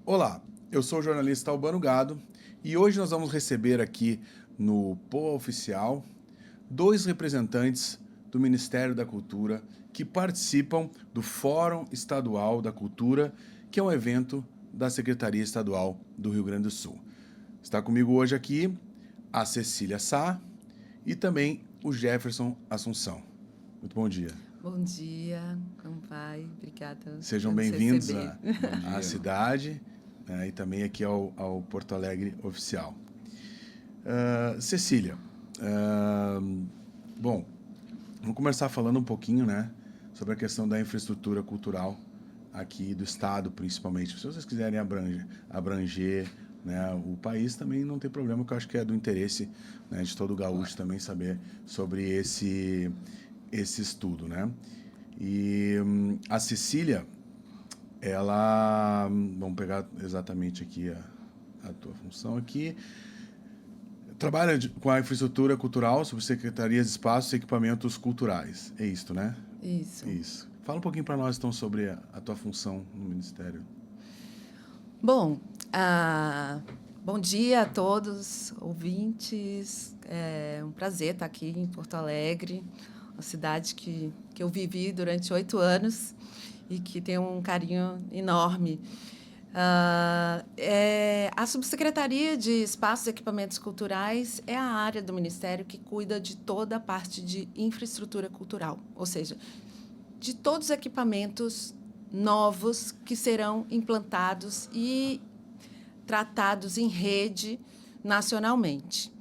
Olá, eu sou o jornalista Albano Gado e hoje nós vamos receber aqui no Poa Oficial dois representantes do Ministério da Cultura que participam do Fórum Estadual da Cultura, que é um evento da Secretaria Estadual do Rio Grande do Sul. Está comigo hoje aqui a Cecília Sá e também o Jefferson Assunção. Muito bom dia. Bom dia, como vai? Obrigada Sejam por nos bem-vindos receber. à cidade, né, e também aqui ao Porto Alegre Oficial. Cecília, bom, vamos começar falando um pouquinho, né, sobre a questão da infraestrutura cultural aqui do estado, principalmente. Se vocês quiserem abranger, né, o país, também não tem problema, que eu acho que é do interesse, né, de todo gaúcho também saber sobre esse estudo, né? E a Cecília, ela, vamos pegar exatamente aqui a tua função aqui, trabalha com a infraestrutura cultural, subsecretaria de espaços e equipamentos culturais. É isso, né? Isso. Isso. Fala um pouquinho para nós, então, sobre a tua função no Ministério. Bom, bom dia a todos, ouvintes. É um prazer estar aqui em Porto Alegre, uma cidade que eu vivi durante 8 anos e que tenho um carinho enorme. A Subsecretaria de Espaços e Equipamentos Culturais é a área do Ministério que cuida de toda a parte de infraestrutura cultural, ou seja, de todos os equipamentos novos que serão implantados e tratados em rede nacionalmente.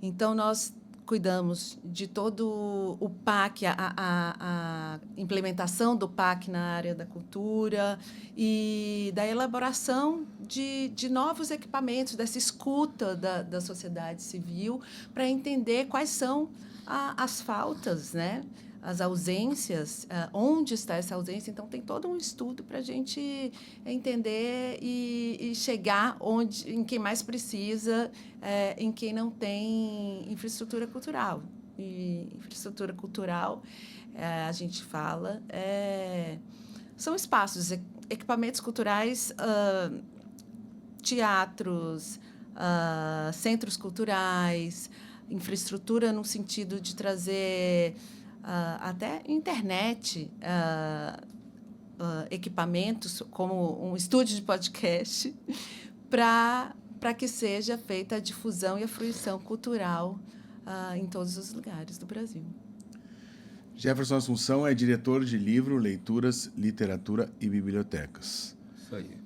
Então, nós cuidamos de todo o PAC, a implementação do PAC na área da cultura e da elaboração de novos equipamentos, dessa escuta da sociedade civil, para entender quais são as faltas, né? As ausências, onde está essa ausência. Então, tem todo um estudo para a gente entender e chegar em quem mais precisa, em quem não tem infraestrutura cultural. E infraestrutura cultural, a gente fala, são espaços, equipamentos culturais, teatros, centros culturais, infraestrutura no sentido de trazer até internet, equipamentos como um estúdio de podcast para que seja feita a difusão e a fruição cultural em todos os lugares do Brasil. Jefferson Assunção é diretor de livro, leituras, literatura e bibliotecas. Isso aí.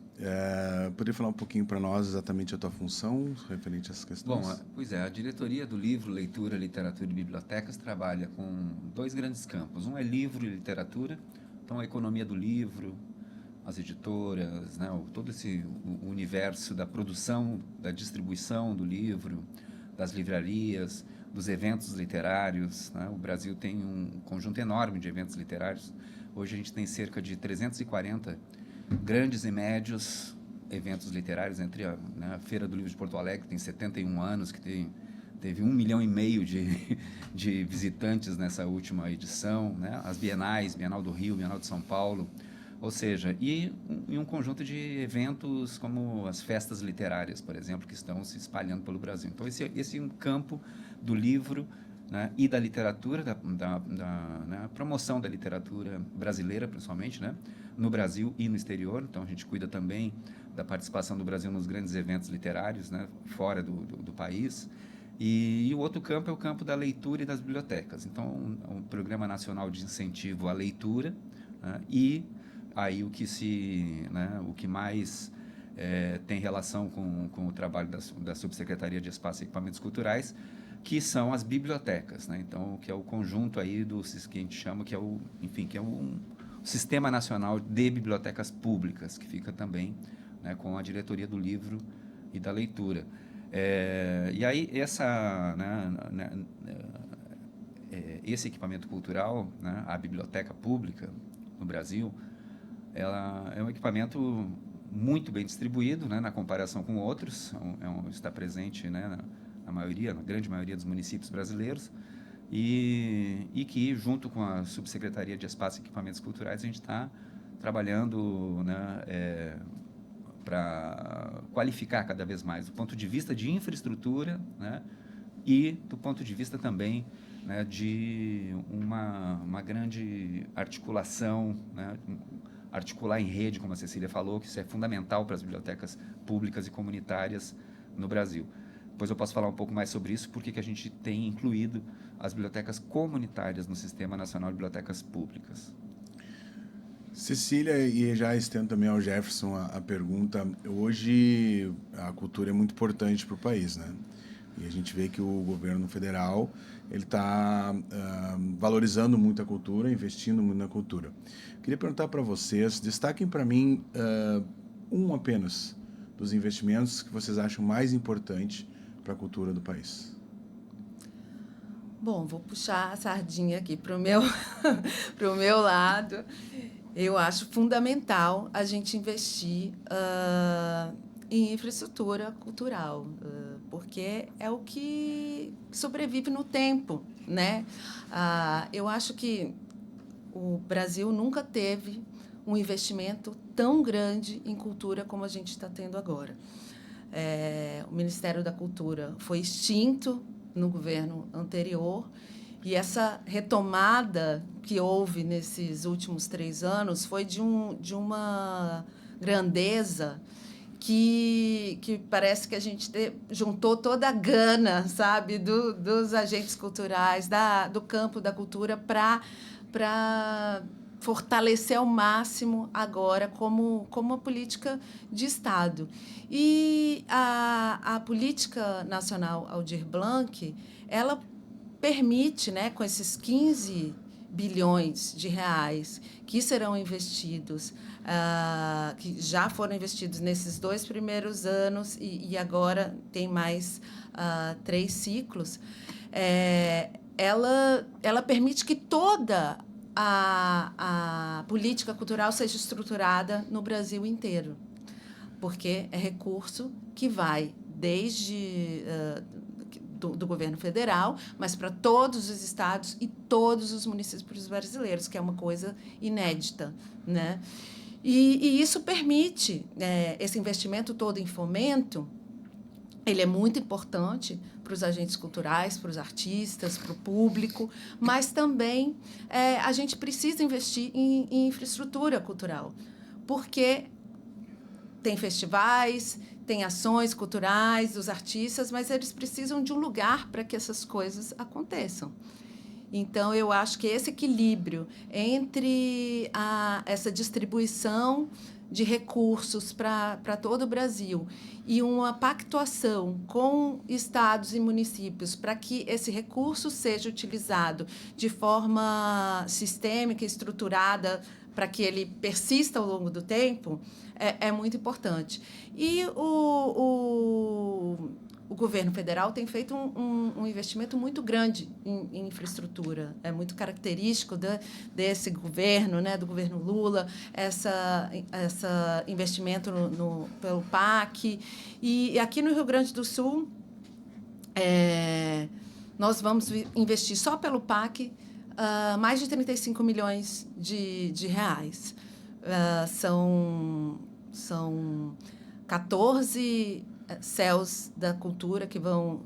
Poderia falar um pouquinho para nós exatamente a tua função referente a essas questões? Bom, pois é, a diretoria do livro, leitura, literatura e bibliotecas trabalha com dois grandes campos. Um é livro e literatura, então a economia do livro, as editoras, né, todo esse o universo da produção, da distribuição do livro, das livrarias, dos eventos literários, né? O Brasil tem um conjunto enorme de eventos literários. Hoje a gente tem cerca de 340 grandes e médios eventos literários, entre a Feira do Livro de Porto Alegre, que tem 71 anos, que teve 1,5 milhão de visitantes nessa última edição, né? As bienais, Bienal do Rio, Bienal de São Paulo, ou seja, e um conjunto de eventos como as festas literárias, por exemplo, que estão se espalhando pelo Brasil. Então, esse é um campo do livro, né, e da literatura, né, promoção da literatura brasileira, principalmente, né, no Brasil e no exterior. Então, a gente cuida também da participação do Brasil nos grandes eventos literários, né, fora do país. E o outro campo é o campo da leitura e das bibliotecas. Então, um programa nacional de incentivo à leitura, né, e aí o que mais tem relação com o trabalho da Subsecretaria de Espaços e Equipamentos Culturais, que são as bibliotecas, né? Então, que é o conjunto aí que a gente chama, que é um Sistema Nacional de Bibliotecas Públicas, que fica também, né, com a diretoria do livro e da leitura. E aí esse equipamento cultural, né, a biblioteca pública no Brasil, ela é um equipamento muito bem distribuído, né, na comparação com outros, está presente, né, na grande maioria dos municípios brasileiros, e que, junto com a Subsecretaria de Espaços e Equipamentos Culturais, a gente está trabalhando, né, qualificar cada vez mais, do ponto de vista de infraestrutura, né, e do ponto de vista também, né, de uma grande articulação, né, articular em rede, como a Cecília falou, que isso é fundamental para as bibliotecas públicas e comunitárias no Brasil. Depois eu posso falar um pouco mais sobre isso, porque que a gente tem incluído as bibliotecas comunitárias no Sistema Nacional de Bibliotecas Públicas. Cecília, e já estendo também ao Jefferson a pergunta, hoje a cultura é muito importante para o país, né? E a gente vê que o governo federal ele está valorizando muito a cultura, investindo muito na cultura. Queria perguntar para vocês, destaquem para mim um apenas dos investimentos que vocês acham mais importante para a cultura do país. Bom, vou puxar a sardinha aqui para o meu, pro meu lado. Eu acho fundamental a gente investir em infraestrutura cultural, porque é o que sobrevive no tempo, né? Eu acho que o Brasil nunca teve um investimento tão grande em cultura como a gente está tendo agora. O Ministério da Cultura foi extinto no governo anterior, e essa retomada que houve nesses últimos 3 anos foi de uma grandeza que parece que a gente juntou toda a gana, sabe, dos agentes culturais, do campo da cultura, para fortalecer ao máximo agora como uma política de Estado. E a Política Nacional Aldir Blanc, ela permite, né, com esses 15 bilhões de reais que serão investidos, que já foram investidos nesses 2 primeiros anos e agora tem mais 3 ciclos, ela permite que toda a política cultural seja estruturada no Brasil inteiro, porque é recurso que vai desde do governo federal, mas para todos os estados e todos os municípios brasileiros, que é uma coisa inédita, né? E isso permite esse investimento todo em fomento. Ele é muito importante para os agentes culturais, para os artistas, para o público, mas também a gente precisa investir em infraestrutura cultural, porque tem festivais, tem ações culturais dos artistas, mas eles precisam de um lugar para que essas coisas aconteçam. Então, eu acho que esse equilíbrio entre essa distribuição de recursos para todo o Brasil e uma pactuação com estados e municípios para que esse recurso seja utilizado de forma sistêmica, estruturada, para que ele persista ao longo do tempo, é muito importante. E o governo federal tem feito um investimento muito grande em infraestrutura. É muito característico desse governo, né, do governo Lula, essa investimento pelo PAC. E aqui no Rio Grande do Sul, nós vamos investir só pelo PAC mais de 35 milhões de reais. São 14 céus da cultura que vão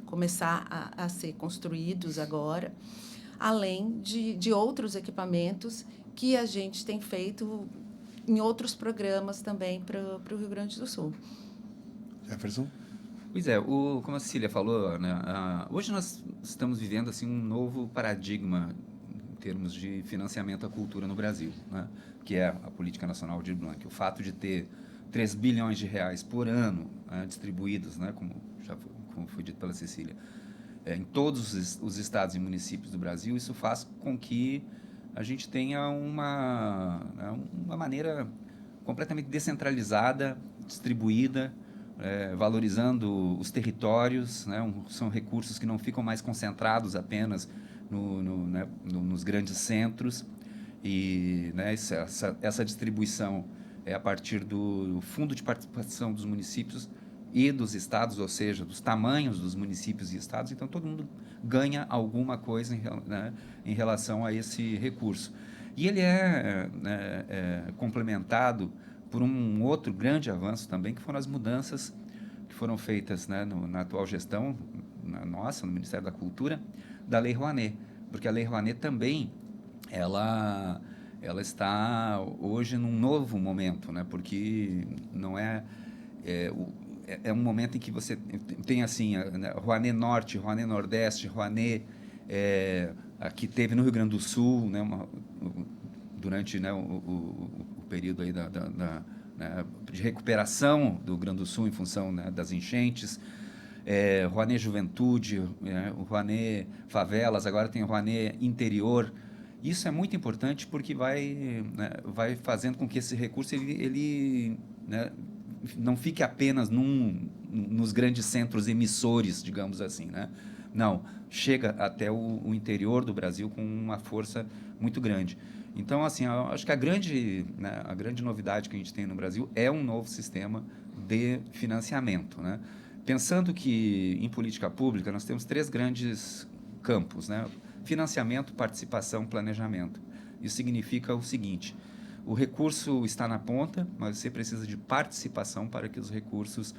começar a ser construídos agora, além de outros equipamentos que a gente tem feito em outros programas também para o Rio Grande do Sul. Jefferson? Pois é, como a Cecília falou, né, hoje nós estamos vivendo assim, um novo paradigma em termos de financiamento à cultura no Brasil, né, que é a Política Nacional Aldir Blanc. O fato de ter 3 bilhões de reais por ano distribuídos, né, como foi dito pela Cecília, em todos os estados e municípios do Brasil, isso faz com que a gente tenha uma maneira completamente descentralizada, distribuída, valorizando os territórios, né, são recursos que não ficam mais concentrados apenas nos grandes centros, e né, essa distribuição é a partir do Fundo de Participação dos Municípios e dos estados, ou seja, dos tamanhos dos municípios e estados. Então, todo mundo ganha alguma coisa em relação a esse recurso. E ele é, né, complementado por um outro grande avanço também, que foram as mudanças que foram feitas, né, na atual gestão, no Ministério da Cultura, da Lei Rouanet. Porque a Lei Rouanet também, ela está hoje num novo momento, né? Porque não é um momento em que você tem assim, né, Rouanet Norte, Rouanet Nordeste, Rouanet, aqui teve no Rio Grande do Sul, né, durante, né, o período aí né, de recuperação do Rio Grande do Sul em função, né, das enchentes. Rouanet Juventude, o Rouanet Favelas, agora tem o Rouanet Interior. Isso é muito importante porque vai fazendo com que esse recurso ele né, não fique apenas nos grandes centros emissores, digamos assim, né? Não, chega até o interior do Brasil com uma força muito grande. Então, assim, eu acho que a grande novidade que a gente tem no Brasil é um novo sistema de financiamento, né? Pensando que em política pública nós temos 3 grandes campos, né? Financiamento, participação, planejamento. Isso significa o seguinte: o recurso está na ponta, mas você precisa de participação para que os recursos,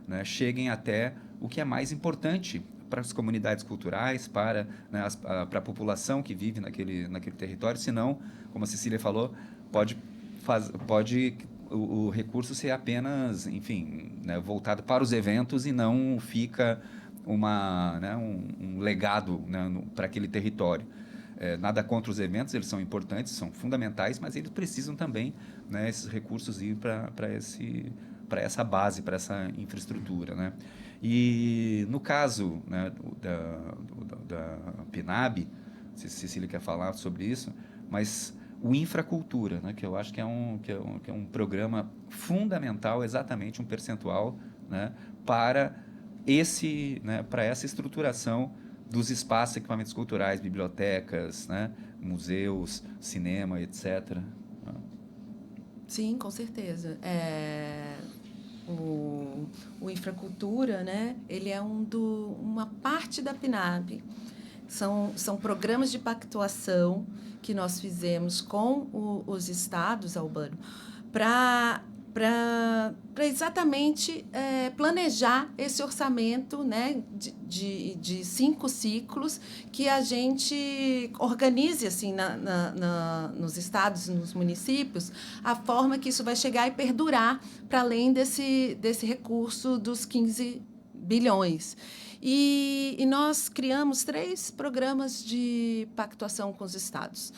né, cheguem até o que é mais importante para as comunidades culturais, para, né, para a população que vive naquele território. Senão, como a Cecília falou, pode o recurso ser apenas, enfim, né, voltado para os eventos e não fica um legado, né, para aquele território. Nada contra os eventos, eles são importantes, são fundamentais, mas eles precisam também, né, esses recursos ir para essa base, para essa infraestrutura, né? E no caso, né, da PNAB, se a Cecília quer falar sobre isso, mas o Infracultura, né, que eu acho que é um programa fundamental, exatamente um percentual, né, para essa estruturação dos espaços, equipamentos culturais, bibliotecas, né, museus, cinema, etc. Sim, com certeza. O Infracultura, né, ele é uma parte da PNAB. São programas de pactuação que nós fizemos com os estados, Albano, para exatamente planejar esse orçamento, né, de 5 ciclos que a gente organize assim, nos estados, nos municípios, a forma que isso vai chegar e perdurar para além desse recurso dos 15 bilhões. E nós criamos 3 programas de pactuação com os estados.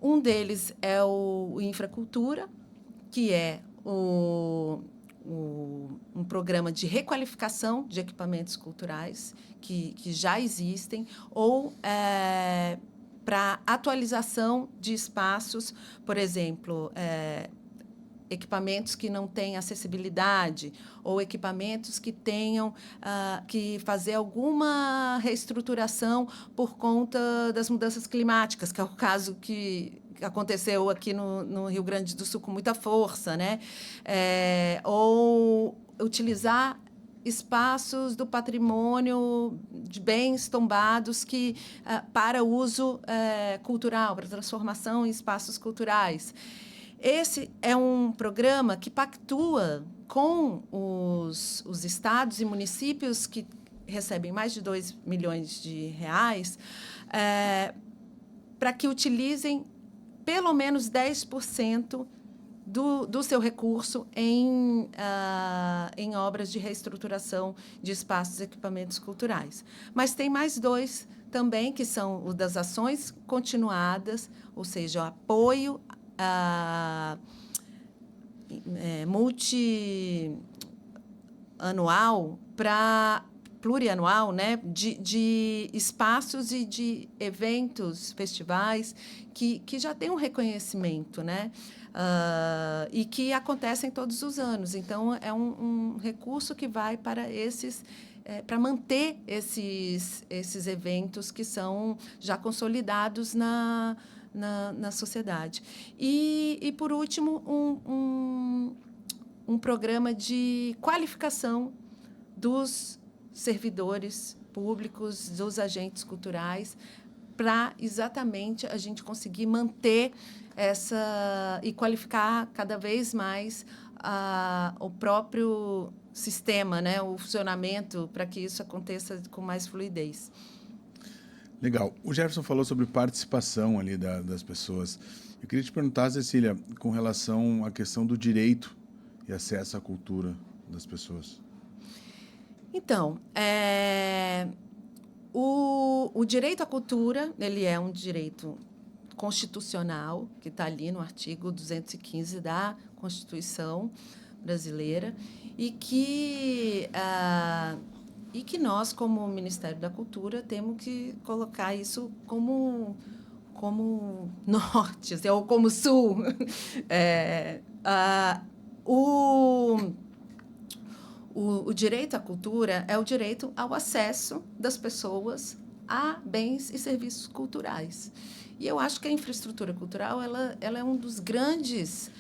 Um deles é o Infracultura, que é um programa de requalificação de equipamentos culturais que já existem, ou para atualização de espaços, por exemplo, equipamentos que não têm acessibilidade ou equipamentos que tenham que fazer alguma reestruturação por conta das mudanças climáticas, que é o caso que aconteceu aqui no Rio Grande do Sul com muita força, né? Ou utilizar espaços do patrimônio de bens tombados para uso cultural, para transformação em espaços culturais. Esse é um programa que pactua com os estados e municípios que recebem mais de 2 milhões de reais para que utilizem pelo menos 10% do seu recurso em obras de reestruturação de espaços e equipamentos culturais. Mas tem mais 2 também, que são o das ações continuadas, ou seja, o apoio multianual para plurianual, né, de espaços e de eventos, festivais que já têm um reconhecimento, né, e que acontecem todos os anos. Então, é um recurso que vai para para manter esses eventos que são já consolidados na sociedade. E por último, um programa de qualificação dos servidores públicos, dos agentes culturais, para exatamente a gente conseguir manter e qualificar cada vez mais o próprio sistema, né, o funcionamento, para que isso aconteça com mais fluidez. Legal. O Jefferson falou sobre participação ali das pessoas. Eu queria te perguntar, Cecília, com relação à questão do direito e acesso à cultura das pessoas. Então, o direito à cultura, ele é um direito constitucional, que está ali no artigo 215 da Constituição brasileira, e que nós, como Ministério da Cultura, temos que colocar isso como norte, assim, ou como sul. O direito à cultura é o direito ao acesso das pessoas a bens e serviços culturais. E eu acho que a infraestrutura cultural ela é um dos grandes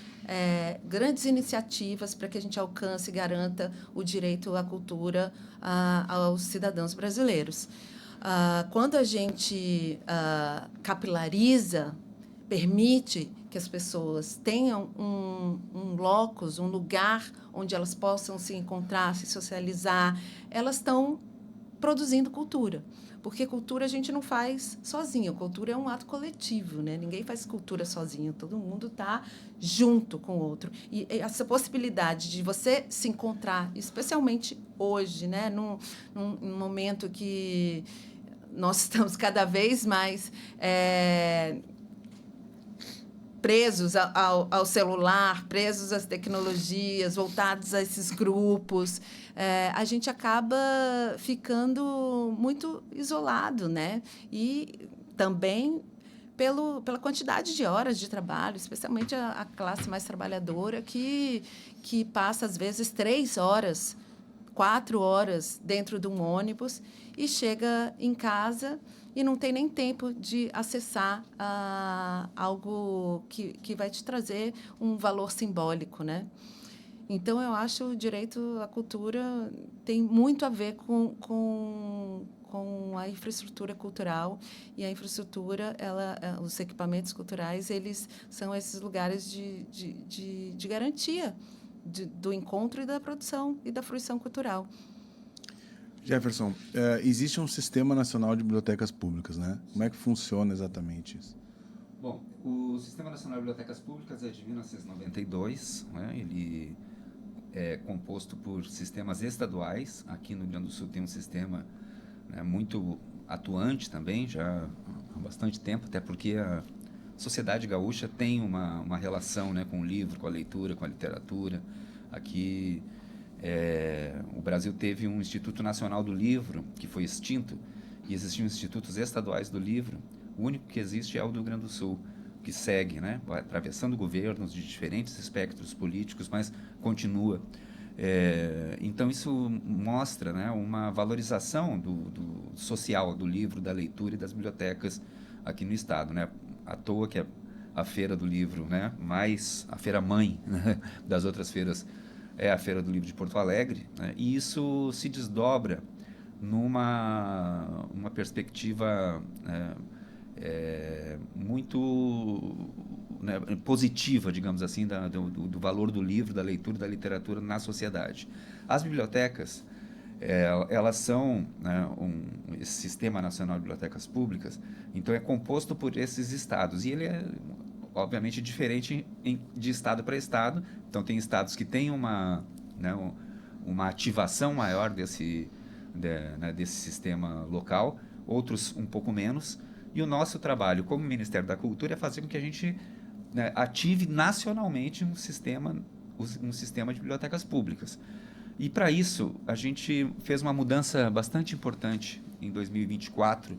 iniciativas para que a gente alcance e garanta o direito à cultura aos cidadãos brasileiros. Quando a gente capilariza, permite que as pessoas tenham um locus, um lugar onde elas possam se encontrar, se socializar, elas estão produzindo cultura. Porque cultura a gente não faz sozinho, cultura é um ato coletivo, né? Ninguém faz cultura sozinho, todo mundo está junto com o outro. E essa possibilidade de você se encontrar, especialmente hoje, né? Num momento que nós estamos cada vez mais presos ao celular, presos às tecnologias, voltados a esses grupos, a gente acaba ficando muito isolado, né? E também pela quantidade de horas de trabalho, especialmente a classe mais trabalhadora, que passa, às vezes, 3 horas, 4 horas dentro de um ônibus e chega em casa e não tem nem tempo de acessar algo que vai te trazer um valor simbólico, né? Então, eu acho que o direito à cultura tem muito a ver com a infraestrutura cultural, e a infraestrutura, os equipamentos culturais, eles são esses lugares de garantia do encontro e da produção e da fruição cultural. Jefferson, existe um Sistema Nacional de Bibliotecas Públicas, né? Como é que funciona exatamente isso? Bom, o Sistema Nacional de Bibliotecas Públicas é de 1992, né? Ele é composto por sistemas estaduais. Aqui no Rio Grande do Sul tem um sistema, né, muito atuante também, já há bastante tempo, até porque a sociedade gaúcha tem uma relação, né, com o livro, com a leitura, com a literatura. Aqui o Brasil teve um Instituto Nacional do Livro, que foi extinto, e existiam institutos estaduais do livro. O único que existe é o do Rio Grande do Sul, que segue, né, atravessando governos de diferentes espectros políticos, mas continua. Então, isso mostra, né, uma valorização do social do livro, da leitura e das bibliotecas aqui no Estado, né? À toa que a Feira do Livro, né, mais a feira mãe, né, das outras feiras, é a Feira do Livro de Porto Alegre, né? E isso se desdobra numa perspectiva muito, né, positiva, digamos assim, do valor do livro, da leitura e da literatura na sociedade. As bibliotecas, elas são, né, esse Sistema Nacional de Bibliotecas Públicas, então é composto por esses estados, e ele é obviamente diferente de estado para estado. Então tem estados que têm uma ativação maior desse sistema local, outros um pouco menos. E o nosso trabalho como Ministério da Cultura é fazer com que a gente, né, ative nacionalmente um sistema de bibliotecas públicas. E para isso a gente fez uma mudança bastante importante em 2024,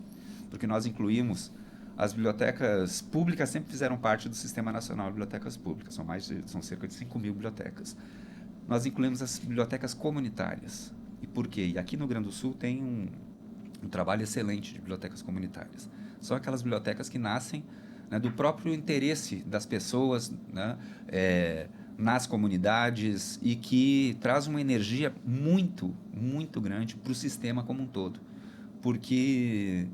porque nós incluímos as bibliotecas públicas. Sempre fizeram parte do Sistema Nacional de Bibliotecas Públicas, são cerca de 5.000 bibliotecas. Nós incluímos as bibliotecas comunitárias. E por quê? E aqui no Rio Grande do Sul tem um trabalho excelente de bibliotecas comunitárias. São aquelas bibliotecas que nascem, né, do próprio interesse das pessoas, né, nas comunidades, e que traz uma energia muito, muito grande para o sistema como um todo. Porque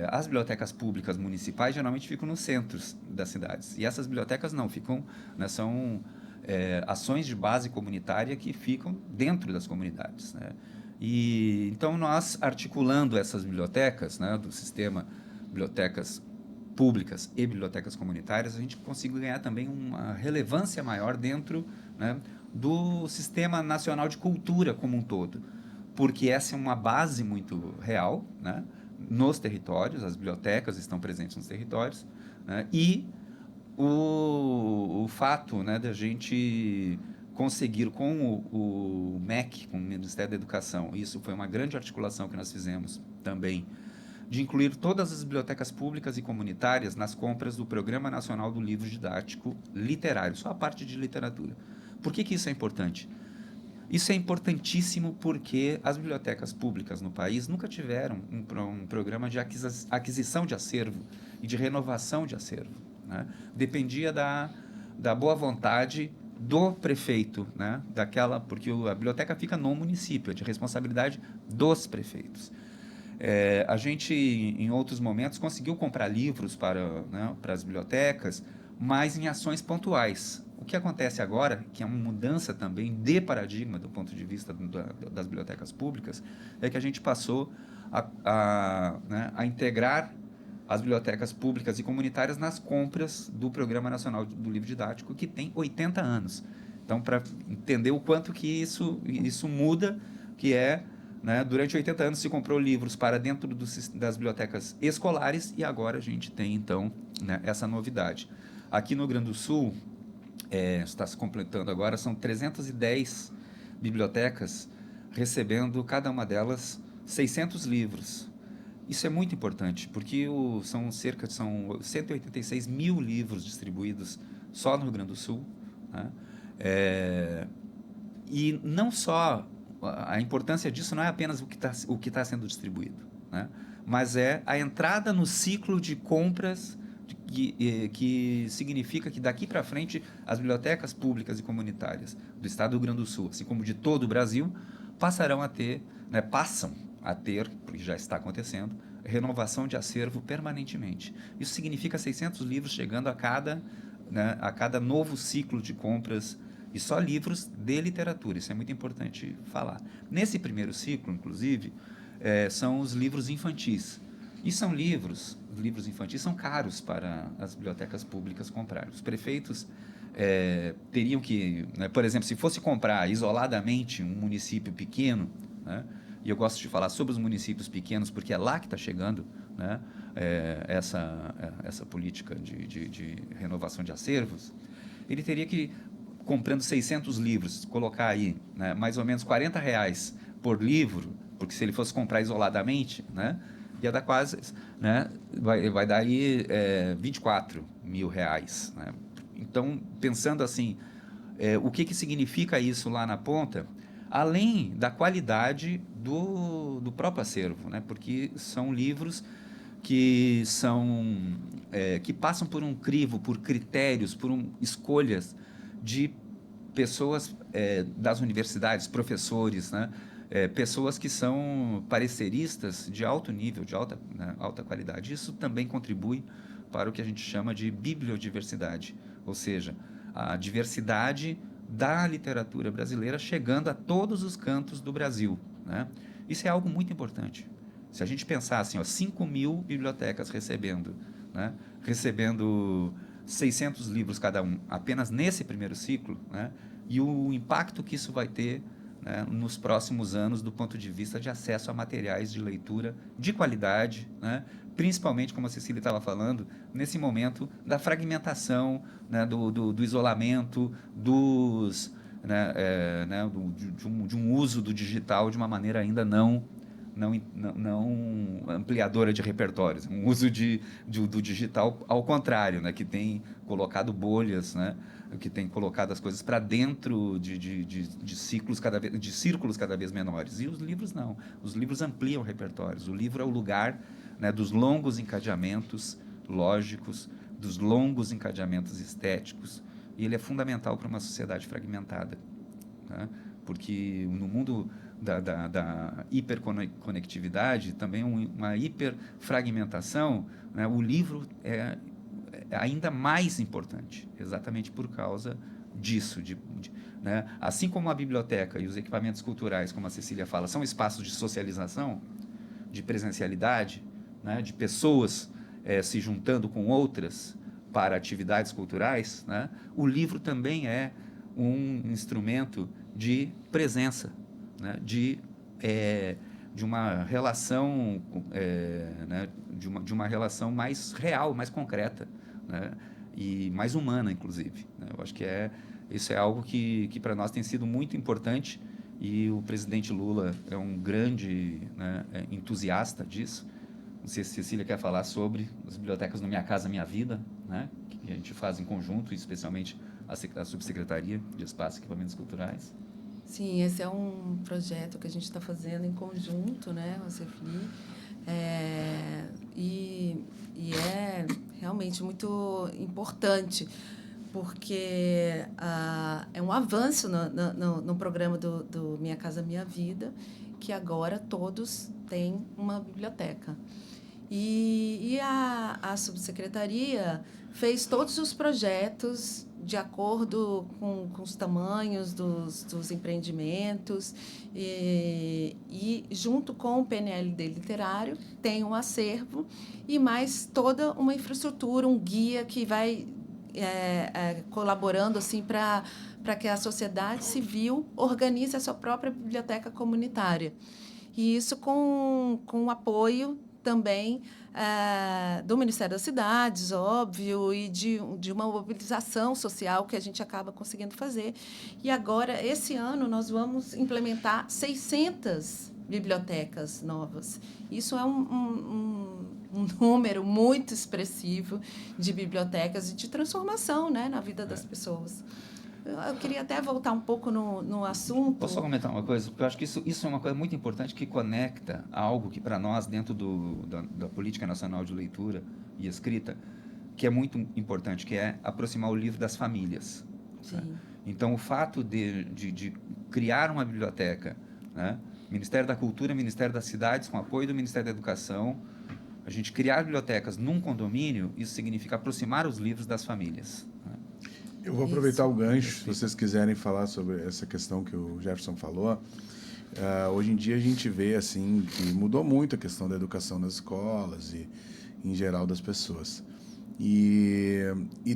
As bibliotecas públicas municipais geralmente ficam nos centros das cidades. E essas bibliotecas não, ficam, né, são ações de base comunitária que ficam dentro das comunidades, né? E então nós, articulando essas bibliotecas, né, do sistema bibliotecas públicas e bibliotecas comunitárias, a gente conseguiu ganhar também uma relevância maior dentro, né, do Sistema Nacional de Cultura como um todo, porque essa é uma base muito real, né, nos territórios, as bibliotecas estão presentes nos territórios, né, e o fato, né, da gente conseguir com o MEC, com o Ministério da Educação, isso foi uma grande articulação que nós fizemos também, de incluir todas as bibliotecas públicas e comunitárias nas compras do Programa Nacional do Livro Didático Literário, só a parte de literatura. Por que isso é importante? Isso é importantíssimo porque as bibliotecas públicas no país nunca tiveram um programa de aquisição de acervo e de renovação de acervo, né? Dependia da boa vontade do prefeito, né? Porque a biblioteca fica no município, é de responsabilidade dos prefeitos. A gente, em outros momentos, conseguiu comprar livros né, para as bibliotecas, mas em ações pontuais. O que acontece agora, que é uma mudança também de paradigma do ponto de vista das bibliotecas públicas, é que a gente passou né, a integrar as bibliotecas públicas e comunitárias nas compras do Programa Nacional do Livro Didático, que tem 80 anos. Então, para entender o quanto que isso muda, que né, durante 80 anos se comprou livros para dentro das bibliotecas escolares e agora a gente tem, então, né, essa novidade. Aqui no Rio Grande do Sul, está se completando agora, são 310 bibliotecas recebendo, cada uma delas, 600 livros. Isso é muito importante, porque são 186 mil livros distribuídos só no Rio Grande do Sul, né? E não só a importância disso não é apenas o que tá sendo distribuído, né? Mas é a entrada no ciclo de compras que significa que daqui para frente as bibliotecas públicas e comunitárias do estado do Rio Grande do Sul, assim como de todo o Brasil, passam a ter, porque já está acontecendo, renovação de acervo permanentemente. Isso significa 600 livros chegando a cada novo ciclo de compras, e só livros de literatura, isso é muito importante falar. Nesse primeiro ciclo, inclusive, são os livros infantis. E são livros infantis são caros para as bibliotecas públicas comprarem. Os prefeitos teriam que, né, por exemplo, se fosse comprar isoladamente um município pequeno, né, e eu gosto de falar sobre os municípios pequenos, porque é lá que está chegando, né, essa política de renovação de acervos, ele teria que, comprando 600 livros, colocar aí, né, mais ou menos R$40 por livro, porque se ele fosse comprar isoladamente, né, ia dar quase, né, vai dar aí R$24 mil, né? Então, pensando assim, o que significa isso lá na ponta, além da qualidade do próprio acervo, né? Porque são livros que passam por um crivo, por critérios, escolhas de pessoas das universidades, professores, né? Pessoas que são pareceristas de alto nível, de alta qualidade. Isso também contribui para o que a gente chama de bibliodiversidade, ou seja, a diversidade da literatura brasileira chegando a todos os cantos do Brasil, né? Isso é algo muito importante. Se a gente pensar assim, 5 mil bibliotecas recebendo 600 livros cada um, apenas nesse primeiro ciclo, né? E o impacto que isso vai ter, né, nos próximos anos do ponto de vista de acesso a materiais de leitura de qualidade, né? Principalmente, como a Cecília estava falando, nesse momento da fragmentação, né, do isolamento, de um uso do digital de uma maneira ainda não ampliadora de repertórios, um uso do digital ao contrário, né, que tem colocado bolhas, né, que tem colocado as coisas para dentro de círculos cada vez menores. E os livros não. Os livros ampliam repertórios. O livro é o lugar, né, dos longos encadeamentos lógicos, dos longos encadeamentos estéticos, e ele é fundamental para uma sociedade fragmentada, né? Porque no mundo da hiperconectividade, também uma hiperfragmentação, né? O livro é ainda mais importante, exatamente por causa disso. Né? Assim como a biblioteca e os equipamentos culturais, como a Cecília fala, são espaços de socialização, de presencialidade, né? De pessoas se juntando com outras para atividades culturais, né? O livro também é um instrumento de presença, né? De uma relação, né? de uma relação mais real, mais concreta, né? E mais humana, inclusive, né? Eu acho que isso é algo que para nós tem sido muito importante, e o presidente Lula é um grande, né, entusiasta disso. Não sei se a Cecília quer falar sobre as bibliotecas no Minha Casa Minha Vida, né, que a gente faz em conjunto, especialmente a Subsecretaria de Espaços e Equipamentos Culturais. Sim, esse é um projeto que a gente está fazendo em conjunto, né, o Cefli, e é realmente muito importante, porque é um avanço no programa do Minha Casa Minha Vida, que agora todos têm uma biblioteca. E a subsecretaria fez todos os projetos de acordo com os tamanhos dos empreendimentos, e junto com o PNLD literário tem um acervo e mais toda uma infraestrutura, um guia que vai colaborando assim para que a sociedade civil organize a sua própria biblioteca comunitária. E isso com o apoio também do Ministério das Cidades, óbvio, e de uma mobilização social que a gente acaba conseguindo fazer. E agora, esse ano, nós vamos implementar 600 bibliotecas novas. Isso é um número muito expressivo de bibliotecas e de transformação, né, na vida das pessoas. Eu queria até voltar um pouco no assunto. Posso só comentar uma coisa? Porque eu acho que isso é uma coisa muito importante, que conecta algo que, para nós, dentro da Política Nacional de Leitura e Escrita, que é muito importante, que é aproximar o livro das famílias. Sim. Né? Então, o fato de criar uma biblioteca, né? Ministério da Cultura, Ministério das Cidades, com apoio do Ministério da Educação, a gente criar bibliotecas num condomínio, isso significa aproximar os livros das famílias. Né? Eu vou aproveitar o gancho, se vocês quiserem falar sobre essa questão que o Jefferson falou. Hoje em dia a gente vê assim que mudou muito a questão da educação nas escolas e em geral das pessoas. E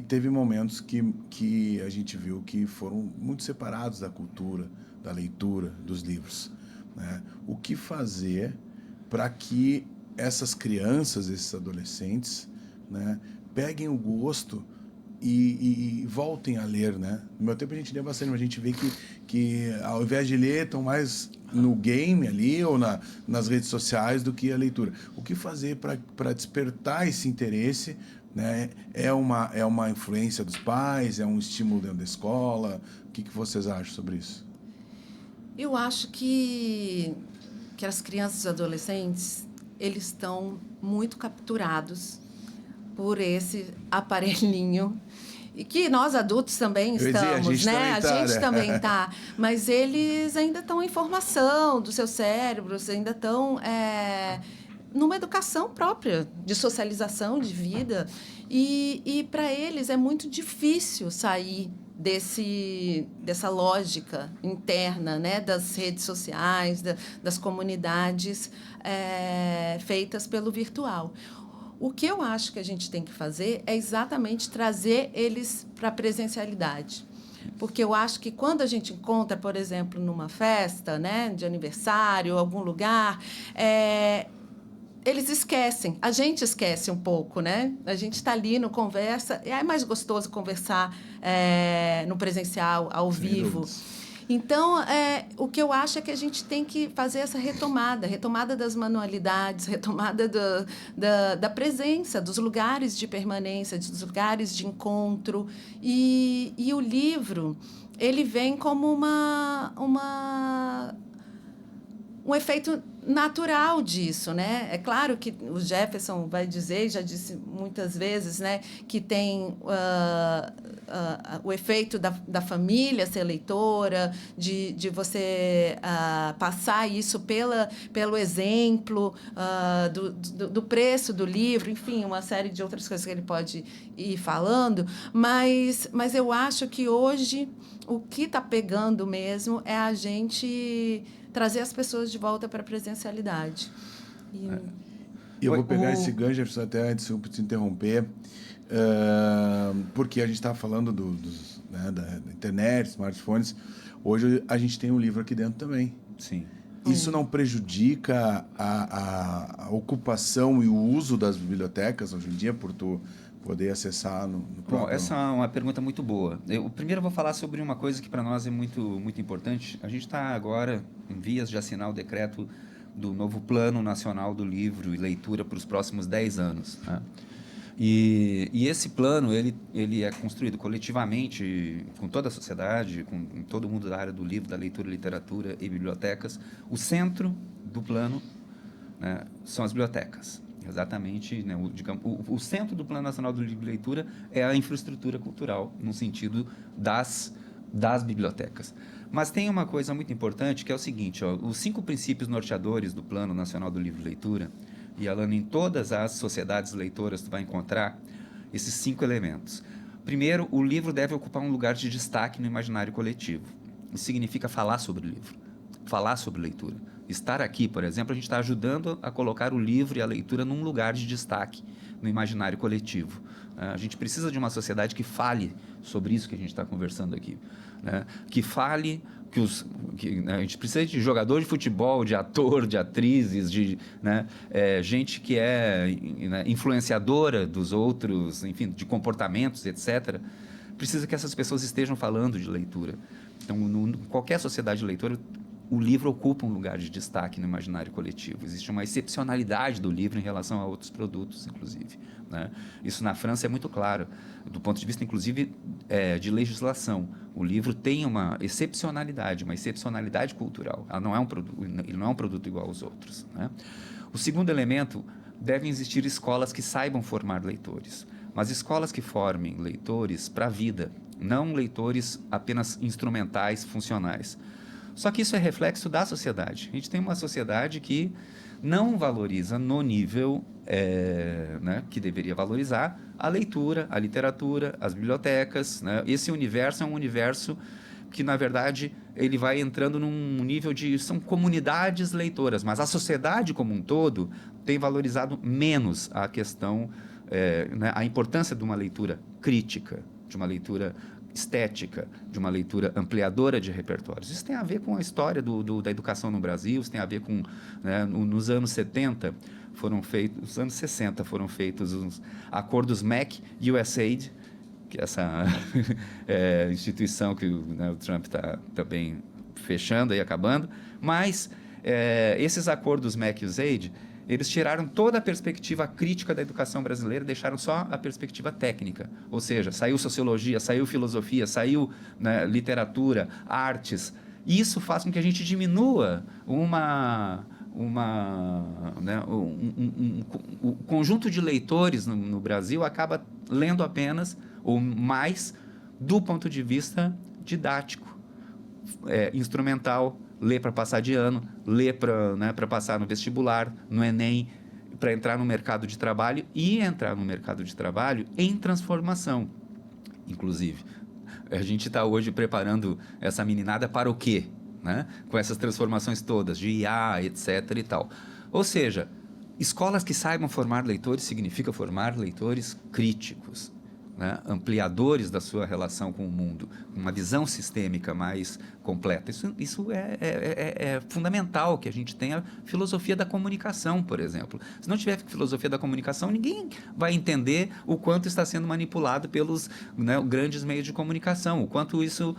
teve momentos que a gente viu que foram muito separados da cultura, da leitura, dos livros. Né? O que fazer para que essas crianças, esses adolescentes, né, peguem o gosto e voltem a ler, né? No meu tempo a gente lia bastante, mas a gente vê que ao invés de ler, estão mais no game ali ou nas redes sociais do que a leitura. O que fazer para despertar esse interesse, né? É uma influência dos pais? É um estímulo dentro da escola? O que vocês acham sobre isso? Eu acho que as crianças e adolescentes, eles estão muito capturados por esse aparelhinho, e que nós adultos também estamos, né? A gente também está, mas eles ainda estão em formação dos seus cérebros, ainda estão numa educação própria de socialização, de vida, e para eles é muito difícil sair dessa lógica interna, né, das redes sociais, das comunidades feitas pelo virtual. O que eu acho que a gente tem que fazer é exatamente trazer eles para a presencialidade. Porque eu acho que quando a gente encontra, por exemplo, numa festa, né, de aniversário, algum lugar, eles esquecem, a gente esquece um pouco, né? A gente está ali no conversa, é mais gostoso conversar no presencial, ao vivo. Então, o que eu acho é que a gente tem que fazer essa retomada das manualidades, retomada da presença, dos lugares de permanência, dos lugares de encontro. E o livro, ele vem como um efeito natural disso, né? É claro que o Jefferson vai dizer, já disse muitas vezes, né, que tem o efeito da família ser leitora, de você passar isso pelo exemplo, do preço do livro, enfim, uma série de outras coisas que ele pode ir falando, mas eu acho que hoje o que está pegando mesmo é a gente trazer as pessoas de volta para a presencialidade. Eu vou pegar esse gancho, Jefferson, até desculpa te interromper, porque a gente está falando da internet, smartphones. Hoje a gente tem um livro aqui dentro também. Sim. Isso não prejudica a ocupação e o uso das bibliotecas hoje em dia, por tu poder acessar no próprio... Bom, essa é uma pergunta muito boa. Primeiro eu vou falar sobre uma coisa que para nós é muito, muito importante. A gente está agora em vias de assinar o decreto do novo Plano Nacional do Livro e Leitura para os próximos 10 anos. Né? E esse plano ele é construído coletivamente com toda a sociedade, com todo mundo da área do livro, da leitura, literatura e bibliotecas. O centro do plano, né, são as bibliotecas. Exatamente, né, o centro do Plano Nacional do Livro e Leitura é a infraestrutura cultural, no sentido das bibliotecas. Mas tem uma coisa muito importante, que é o seguinte, os 5 princípios norteadores do Plano Nacional do Livro e Leitura, e Alan, em todas as sociedades leitoras tu vai encontrar esses 5 elementos. Primeiro, o livro deve ocupar um lugar de destaque no imaginário coletivo. Isso significa falar sobre o livro, falar sobre leitura. Estar aqui, por exemplo, a gente está ajudando a colocar o livro e a leitura num lugar de destaque no imaginário coletivo. A gente precisa de uma sociedade que fale sobre isso que a gente está conversando aqui. Né? Que fale, a gente precisa de jogador de futebol, de ator, de atrizes, de gente que é influenciadora dos outros, enfim, de comportamentos, etc. Precisa que essas pessoas estejam falando de leitura. Então, qualquer sociedade leitora, o livro ocupa um lugar de destaque no imaginário coletivo. Existe uma excepcionalidade do livro em relação a outros produtos, inclusive. Né? Isso na França é muito claro, do ponto de vista, inclusive, de legislação. O livro tem uma excepcionalidade cultural. Ele não é um produto igual aos outros. Né? O segundo elemento, devem existir escolas que saibam formar leitores, mas escolas que formem leitores para a vida, não leitores apenas instrumentais, funcionais. Só que isso é reflexo da sociedade. A gente tem uma sociedade que não valoriza no nível que deveria valorizar a leitura, a literatura, as bibliotecas. Né? Esse universo é um universo que, na verdade, ele vai entrando num nível de... São comunidades leitoras, mas a sociedade como um todo tem valorizado menos a questão, a importância de uma leitura crítica, de uma leitura estética, de uma leitura ampliadora de repertórios. Isso tem a ver com a história da educação no Brasil, isso tem a ver com... nos anos 70, nos anos 60 foram feitos os acordos MEC e USAID, que é essa instituição que o Trump está também fechando e acabando, mas esses acordos MEC e USAID, eles tiraram toda a perspectiva crítica da educação brasileira, deixaram só a perspectiva técnica. Ou seja, saiu sociologia, saiu filosofia, saiu literatura, artes. E isso faz com que a gente diminua o conjunto de leitores no Brasil acaba lendo apenas ou mais do ponto de vista didático, instrumental, ler para passar de ano, ler para passar no vestibular, no Enem, para entrar no mercado de trabalho e entrar no mercado de trabalho em transformação, inclusive. A gente está hoje preparando essa meninada para o quê? Né? Com essas transformações todas, de IA, etc. e tal. Ou seja, escolas que saibam formar leitores significa formar leitores críticos, né? Ampliadores da sua relação com o mundo, uma visão sistêmica mais completa. Isso é fundamental, que a gente tenha filosofia da comunicação, por exemplo. Se não tiver filosofia da comunicação, ninguém vai entender o quanto está sendo manipulado pelos grandes meios de comunicação, o quanto isso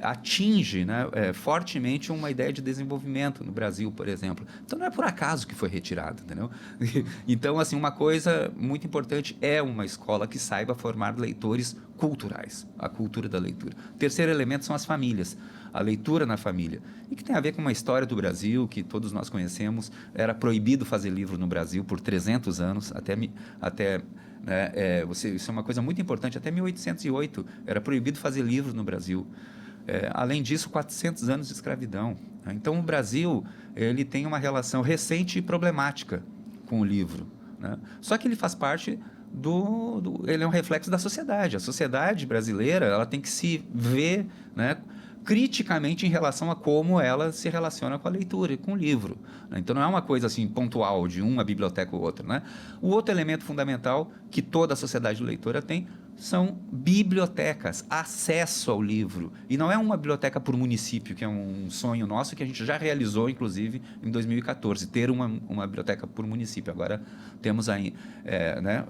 atinge fortemente uma ideia de desenvolvimento no Brasil, por exemplo. Então, não é por acaso que foi retirado, entendeu? Então, assim, uma coisa muito importante é uma escola que saiba formar formar leitores culturais, a cultura da leitura. O terceiro elemento são as famílias, a leitura na família, e que tem a ver com uma história do Brasil, que todos nós conhecemos. Era proibido fazer livro no Brasil por 300 anos, isso é uma coisa muito importante, até 1808 era proibido fazer livro no Brasil. Além disso, 400 anos de escravidão. Então, o Brasil ele tem uma relação recente e problemática com o livro, né? Só que ele faz parte ele é um reflexo da sociedade. A sociedade brasileira ela tem que se ver, né, criticamente em relação a como ela se relaciona com a leitura e com o livro, né? Então, não é uma coisa assim pontual de uma biblioteca ou outra, né? O outro elemento fundamental que toda a sociedade leitora tem são bibliotecas, acesso ao livro. E não é uma biblioteca por município, que é um sonho nosso que a gente já realizou, inclusive, em 2014, ter uma biblioteca por município. Agora temos aí,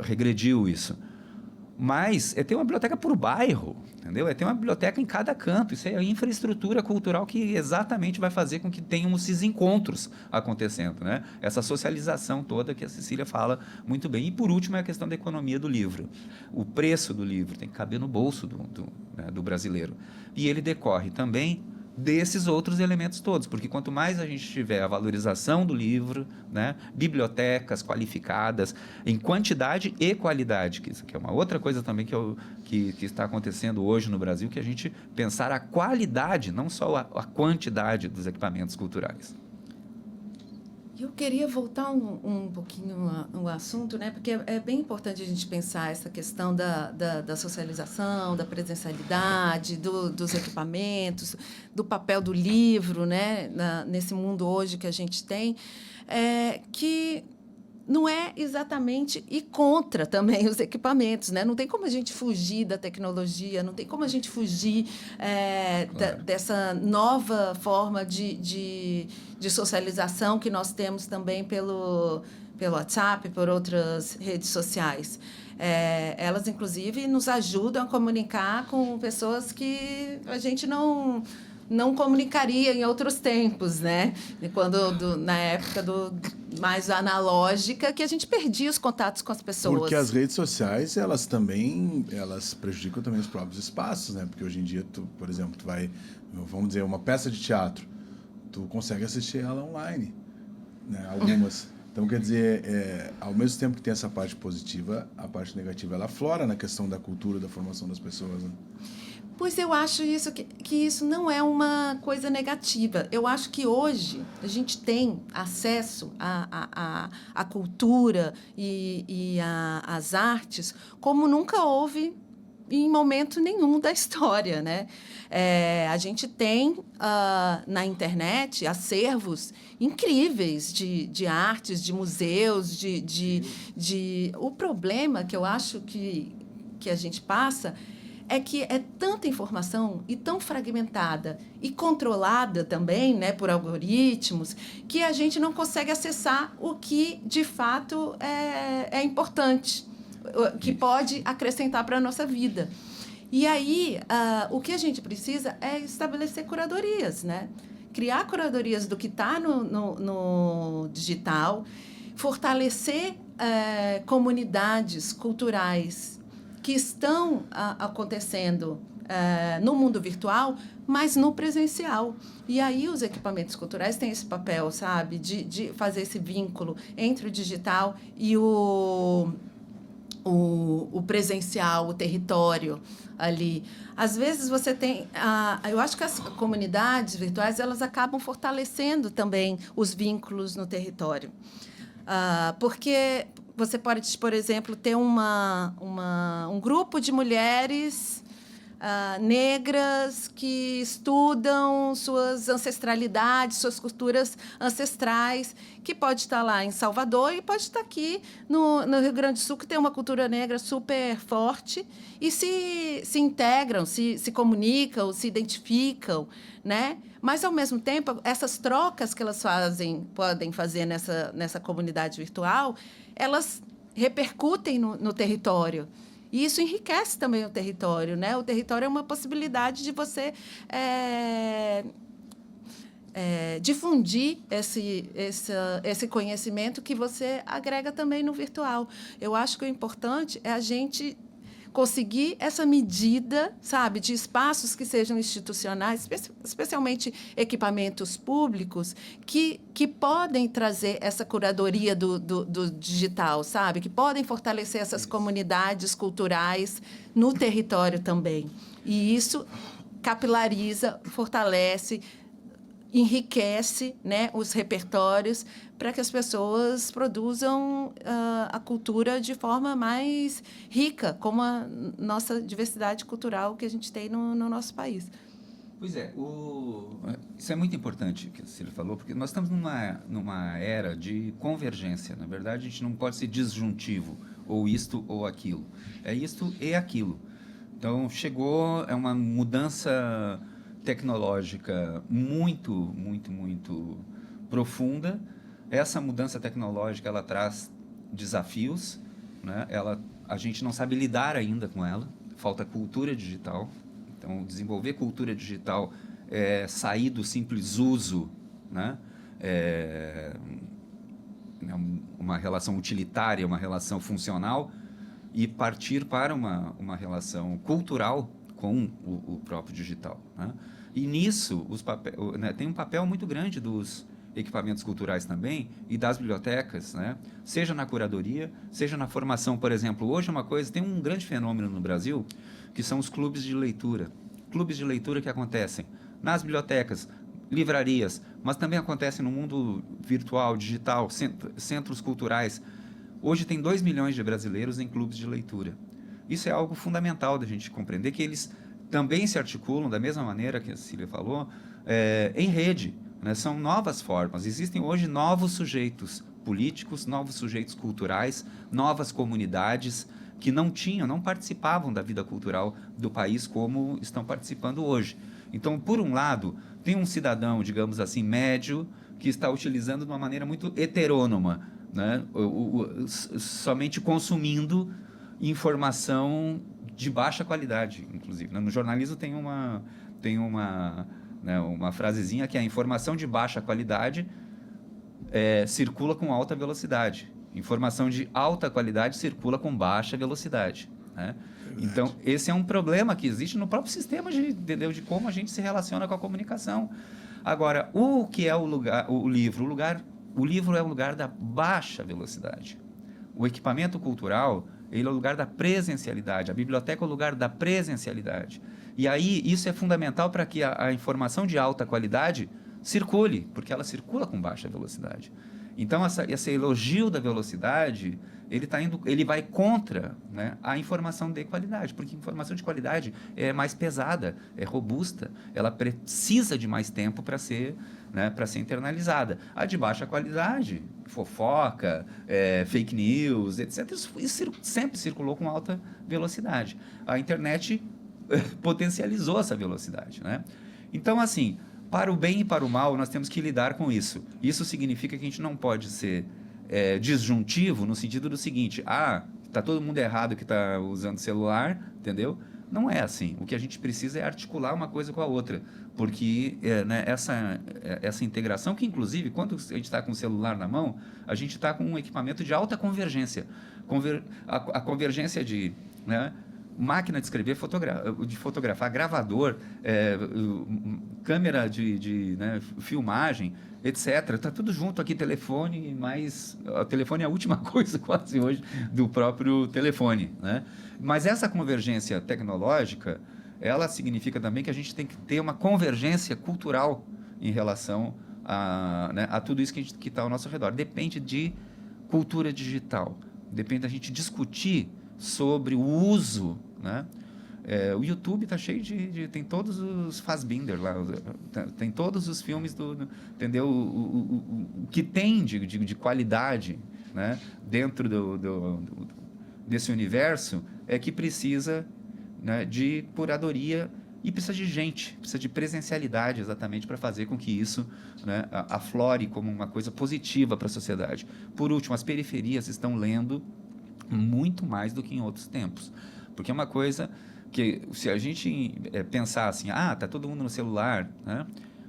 regrediu isso. Mas é ter uma biblioteca por bairro, entendeu? É ter uma biblioteca em cada canto. Isso é a infraestrutura cultural que exatamente vai fazer com que tenham esses encontros acontecendo, né? Essa socialização toda que a Cecília fala muito bem. E, por último, é a questão da economia do livro. O preço do livro tem que caber no bolso do brasileiro. E ele decorre também desses outros elementos todos, porque quanto mais a gente tiver a valorização do livro, né, bibliotecas qualificadas em quantidade e qualidade, que isso aqui é uma outra coisa também que está acontecendo hoje no Brasil, que a gente pensar a qualidade, não só a quantidade dos equipamentos culturais. Eu queria voltar um pouquinho ao assunto, né? Porque é bem importante a gente pensar essa questão da socialização, da presencialidade, dos equipamentos, do papel do livro, né? Nesse mundo hoje que a gente tem, que não é exatamente ir contra também os equipamentos, né? Não tem como a gente fugir da tecnologia, não tem como a gente fugir claro, dessa nova forma de socialização que nós temos também pelo WhatsApp, por outras redes sociais. Elas, inclusive, nos ajudam a comunicar com pessoas que a gente não comunicaria em outros tempos, né? Na época mais analógica, que a gente perdia os contatos com as pessoas. Porque as redes sociais, elas prejudicam também os próprios espaços, né? Porque hoje em dia, por exemplo, vamos dizer, uma peça de teatro, tu consegue assistir ela online, né? Algumas. Então, quer dizer, ao mesmo tempo que tem essa parte positiva, a parte negativa, ela aflora na questão da cultura, da formação das pessoas, né? Pois eu acho que isso não é uma coisa negativa. Eu acho que hoje a gente tem acesso à cultura e às artes como nunca houve em momento nenhum da história, né? A gente tem na internet acervos incríveis de artes, de museus, O problema que eu acho que a gente passa é que é tanta informação e tão fragmentada e controlada também, né, por algoritmos, que a gente não consegue acessar o que, de fato, é importante, que pode acrescentar para a nossa vida. E aí, o que a gente precisa é estabelecer curadorias, né? Criar curadorias do que está no digital, fortalecer comunidades culturais que estão acontecendo no mundo virtual, mas no presencial. E aí os equipamentos culturais têm esse papel, sabe, de fazer esse vínculo entre o digital e o presencial, o território ali. Às vezes você tem... eu acho que as comunidades virtuais, elas acabam fortalecendo também os vínculos no território. Porque você pode, por exemplo, ter um grupo de mulheres negras que estudam suas ancestralidades, suas culturas ancestrais, que pode estar lá em Salvador e pode estar aqui no Rio Grande do Sul, que tem uma cultura negra super forte, e se integram, se comunicam, se identificam, né? Mas, ao mesmo tempo, essas trocas que elas podem fazer nessa comunidade virtual, elas repercutem no território. E isso enriquece também o território, né? O território é uma possibilidade de você difundir esse conhecimento que você agrega também no virtual. Eu acho que o importante é a gente conseguir essa medida, sabe, de espaços que sejam institucionais, especialmente equipamentos públicos, que podem trazer essa curadoria do digital, sabe, que podem fortalecer essas comunidades culturais no território também. E isso capilariza, fortalece, enriquece, né, os repertórios para que as pessoas produzam a cultura de forma mais rica, como a nossa diversidade cultural que a gente tem no nosso país. Pois é, isso é muito importante o que a Cecília falou, porque nós estamos numa era de convergência. Na verdade, a gente não pode ser disjuntivo, ou isto ou aquilo. É isto e aquilo. Então, chegou, é uma mudança tecnológica muito, muito, muito profunda. Essa mudança tecnológica, ela traz desafios, né? A gente não sabe lidar ainda com ela, falta cultura digital. Então, desenvolver cultura digital é sair do simples uso, né? Uma relação utilitária, uma relação funcional, e partir para uma relação cultural com o próprio digital, né? E nisso tem um papel muito grande dos equipamentos culturais também e das bibliotecas, né? Seja na curadoria, seja na formação. Por exemplo, hoje tem um grande fenômeno no Brasil, que são os clubes de leitura. Clubes de leitura que acontecem nas bibliotecas, livrarias, mas também acontecem no mundo virtual, digital, centros culturais. Hoje tem 2 milhões de brasileiros em clubes de leitura. Isso é algo fundamental da gente compreender, que eles também se articulam da mesma maneira que a Cecília falou, em rede, né? São novas formas. Existem hoje novos sujeitos políticos, novos sujeitos culturais, novas comunidades que não participavam da vida cultural do país como estão participando hoje. Então, por um lado, tem um cidadão, digamos assim, médio, que está utilizando de uma maneira muito heterônoma, né? Somente consumindo informação de baixa qualidade, inclusive. No jornalismo tem uma frasezinha que é: a informação de baixa qualidade circula com alta velocidade. Informação de alta qualidade circula com baixa velocidade, né? Então, esse é um problema que existe no próprio sistema de como a gente se relaciona com a comunicação. Agora, o que é o livro? O livro é o lugar da baixa velocidade. O equipamento cultural, ele é o lugar da presencialidade. A biblioteca é o lugar da presencialidade. E aí, isso é fundamental para que a informação de alta qualidade circule, porque ela circula com baixa velocidade. Então, esse elogio da velocidade, ele vai contra, né, a informação de qualidade, porque a informação de qualidade é mais pesada, é robusta, ela precisa de mais tempo para ser internalizada. A de baixa qualidade, fofoca, fake news, etc., isso sempre circulou com alta velocidade. A internet potencializou essa velocidade, né? Então, assim, para o bem e para o mal, nós temos que lidar com isso. Isso significa que a gente não pode ser disjuntivo no sentido do seguinte: está todo mundo errado que está usando celular, entendeu? Não é assim. O que a gente precisa é articular uma coisa com a outra, porque essa integração, que inclusive, quando a gente está com o celular na mão, a gente está com um equipamento de alta convergência. A convergência de... né, máquina de escrever, de fotografar, gravador, câmera de filmagem, etc. Está tudo junto aqui, telefone, mas o telefone é a última coisa quase hoje do próprio telefone, né? Mas essa convergência tecnológica, ela significa também que a gente tem que ter uma convergência cultural em relação a tudo isso que está ao nosso redor. Depende de cultura digital, depende da gente discutir sobre o uso, né? O YouTube está cheio tem todos os Fassbinder lá, tem todos os filmes entendeu? O que tem de qualidade, né, dentro desse universo é que precisa, né, de curadoria e precisa de gente, precisa de presencialidade exatamente para fazer com que isso, né, aflore como uma coisa positiva para a sociedade. Por último, as periferias estão lendo muito mais do que em outros tempos, porque é uma coisa que, se a gente pensar assim, tá todo mundo no celular, né?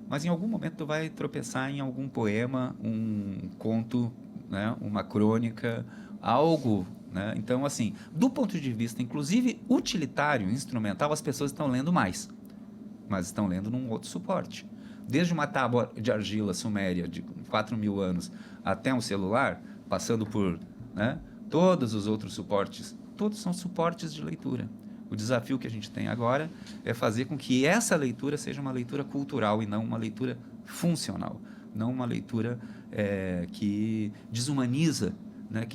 Mas em algum momento tu vai tropeçar em algum poema, um conto, né? Uma crônica, algo, né? Então, assim, do ponto de vista, inclusive, utilitário, instrumental, as pessoas estão lendo mais, mas estão lendo num outro suporte. Desde uma tábua de argila suméria de 4.000 anos até um celular, passando por, né, todos os outros suportes, todos são suportes de leitura. O desafio que a gente tem agora é fazer com que essa leitura seja uma leitura cultural e não uma leitura funcional, não uma leitura que desumaniza, né?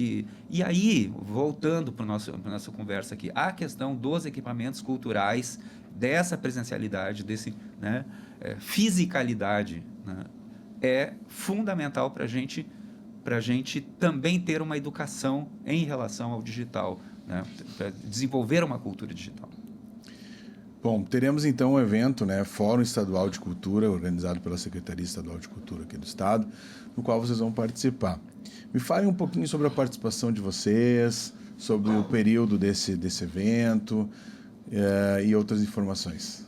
E aí, voltando para a nossa conversa aqui, a questão dos equipamentos culturais, dessa presencialidade, né, fisicalidade, né, é fundamental para a gente também ter uma educação em relação ao digital, né, para desenvolver uma cultura digital. Bom, teremos então um evento, né, Fórum Estadual de Cultura, organizado pela Secretaria Estadual de Cultura aqui do Estado, no qual vocês vão participar. Me falem um pouquinho sobre a participação de vocês, sobre o período desse evento e outras informações.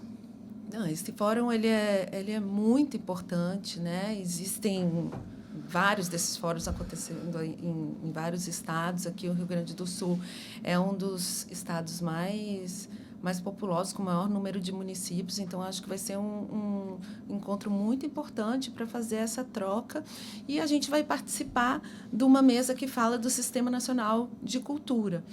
Não, esse fórum ele é muito importante, né? Existem vários desses fóruns acontecendo em vários estados. Aqui o Rio Grande do Sul é um dos estados mais populosos, com o maior número de municípios. Então, acho que vai ser um encontro muito importante para fazer essa troca. E a gente vai participar de uma mesa que fala do Sistema Nacional de Cultura,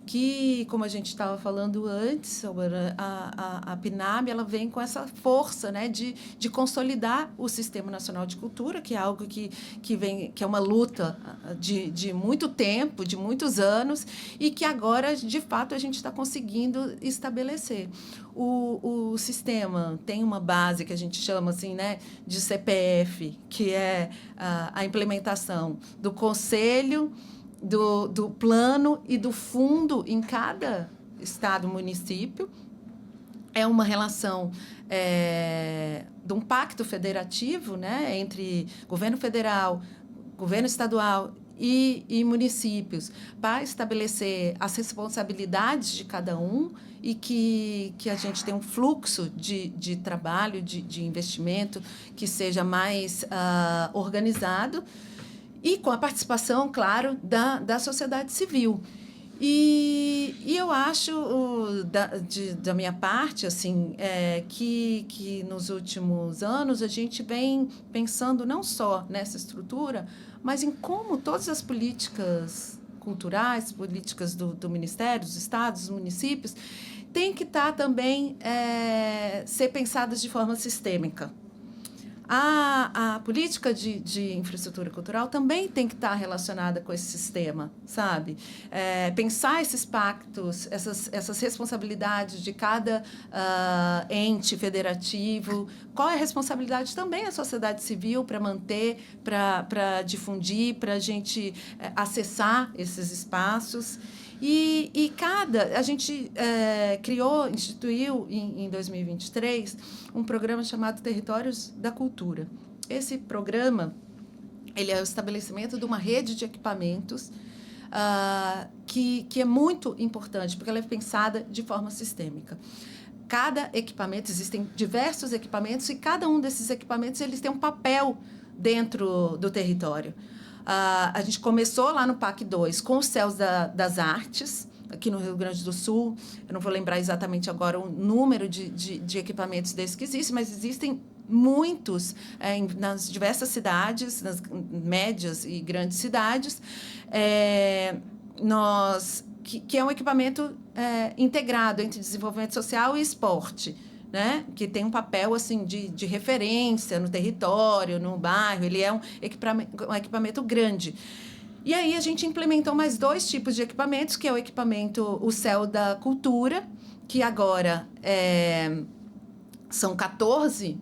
que, como a gente estava falando antes, sobre a PNAB, ela vem com essa força, né, de consolidar o Sistema Nacional de Cultura, que é algo que é uma luta de muito tempo, de muitos anos, e que agora, de fato, a gente está conseguindo estabelecer. O sistema tem uma base que a gente chama assim, né, de CPF, que é a implementação do Conselho, do plano e do fundo em cada estado e município. É uma relação de um pacto federativo, né, entre governo federal, governo estadual e municípios, para estabelecer as responsabilidades de cada um e que a gente tenha um fluxo de trabalho, de investimento que seja mais organizado, e com a participação, claro, da sociedade civil. E eu acho, da minha parte, assim, que nos últimos anos a gente vem pensando não só nessa estrutura, mas em como todas as políticas culturais, políticas do Ministério, dos estados, dos municípios, têm que estar também ser pensadas de forma sistêmica. A política de infraestrutura cultural também tem que estar relacionada com esse sistema, sabe? Pensar esses pactos, essas responsabilidades de cada ente federativo, qual é a responsabilidade também da sociedade civil para manter, para difundir, para a gente acessar esses espaços. E a gente instituiu em 2023 um programa chamado Territórios da Cultura. Esse programa ele é o estabelecimento de uma rede de equipamentos que é muito importante, porque ela é pensada de forma sistêmica. Cada equipamento, existem diversos equipamentos, e cada um desses equipamentos eles tem um papel dentro do território. A gente começou lá no PAC 2 com os Céus das Artes, aqui no Rio Grande do Sul. Eu não vou lembrar exatamente agora o número de equipamentos desses que existem, mas existem muitos nas diversas cidades, nas médias e grandes cidades, que é um equipamento integrado entre desenvolvimento social e esporte, né? Que tem um papel assim, de referência no território, no bairro. Ele é um equipamento grande. E aí a gente implementou mais 2 tipos de equipamentos, que é o equipamento O Céu da Cultura, que agora são 14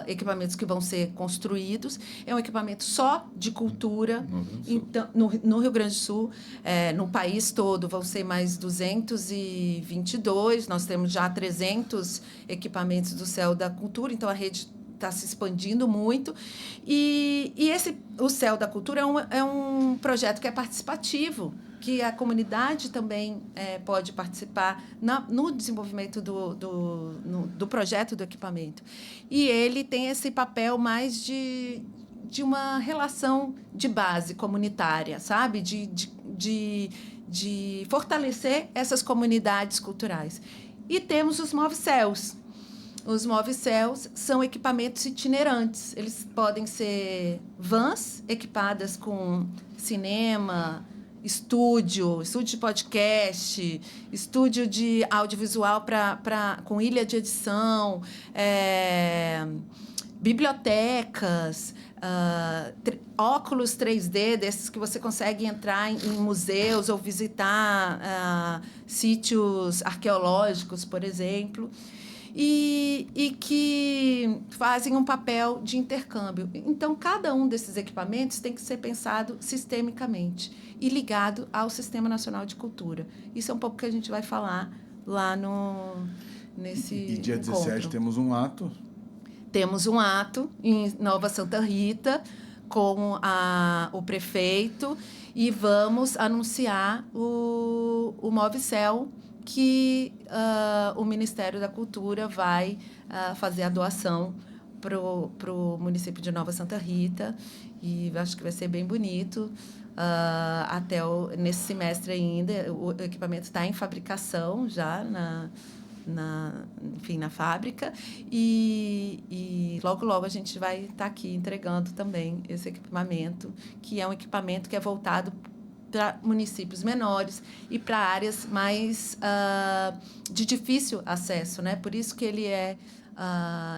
equipamentos que vão ser construídos. É um equipamento só de cultura. Então, no Rio Grande do Sul, no país todo, vão ser mais 222. Nós temos já 300 equipamentos do Céu da Cultura, então a rede está se expandindo muito. E o Céu da Cultura é um projeto que é participativo, que a comunidade também pode participar no desenvolvimento do projeto do equipamento. E ele tem esse papel mais de uma relação de base comunitária, sabe? De de fortalecer essas comunidades culturais. E temos os Move-Céus. Os Move-Céus são equipamentos itinerantes. Eles podem ser vans equipadas com cinema, estúdio de podcast, estúdio de audiovisual com ilha de edição, bibliotecas, óculos 3D, desses que você consegue entrar em museus ou visitar sítios arqueológicos, por exemplo. E que fazem um papel de intercâmbio. Então, cada um desses equipamentos tem que ser pensado sistemicamente e ligado ao Sistema Nacional de Cultura. Isso é um pouco que a gente vai falar lá nesse E dia encontro. 17 temos um ato. Temos um ato em Nova Santa Rita com o prefeito e vamos anunciar o Move-Céu, que o Ministério da Cultura vai fazer a doação para o município de Nova Santa Rita, e acho que vai ser bem bonito. Nesse semestre ainda, o equipamento está em fabricação já na fábrica, e logo, logo a gente vai estar aqui entregando também esse equipamento, que é um equipamento que é voltado para municípios menores e para áreas mais de difícil acesso, né? Por isso que ele é